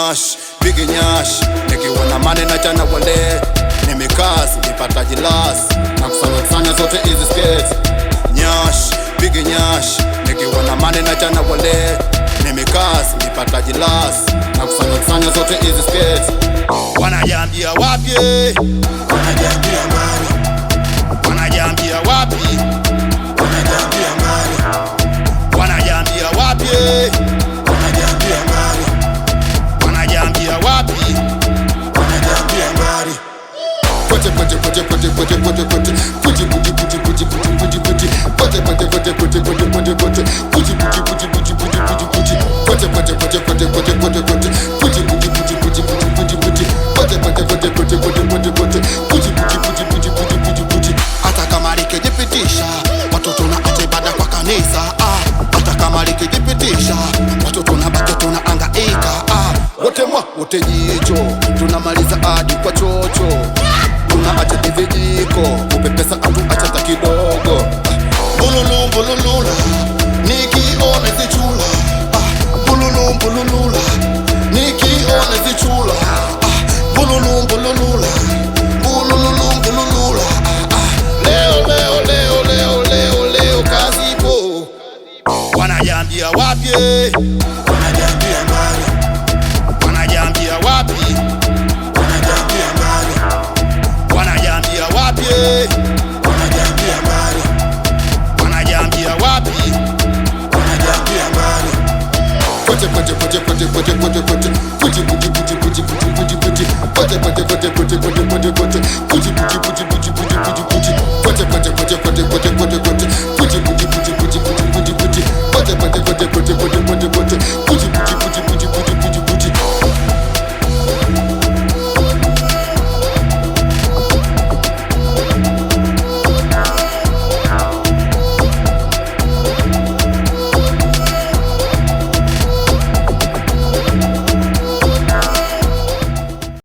Nyash, bigi nyash, nikiwa na mane na chana wale. Nimekasi, nipata jilas, na kusanya zote hizi skates. Nyash, bigi nyash, nikiwa na mane na chana wale. Nimekasi, nipata jilas, na kusanya zote hizi skates. Wanajambia wapi? Wanajambia mbali. Wanajambia wapi? Wanajambia mbali. Wanajambia wapi? Wanajambia mbali. Wanajambia wapi? Wanajambia mbali. Pote pote pote pote pote pote pote puti puti puti puti puti puti puti pote pote pote pote pote pote pote puti puti puti puti puti puti puti pote pote pote pote pote pote pote puti puti puti puti puti puti puti pote pote pote pote pote pote pote puti puti puti puti puti puti puti. Hata kama likijipitisha watoto na acha ibada kwa kanisa, hata kama likijipitisha watoto na baki tunahangaika, wote mwa wote jicho tunamaliza hadi kwa chocho. Tunaacha vijiko kupepesa atu acha kidogo. Bululu bululula nikiona zichula, bululu bululula nikiona zichula, bululu bululula bululu bululula. Leo leo leo leo leo leo kazi ipo. Wanajambia wapi? Wanajambia mbali. Wanajambia wapi? Wanajambia mbali. Wanajambia wapi? Wanajambia mbali. Wanajambia wapi? Wanajambia mbali. Pote pote pote pote pote pote pote puti puti puti puti puti puti puti pote pote pote pote pote pote pote puti puti puti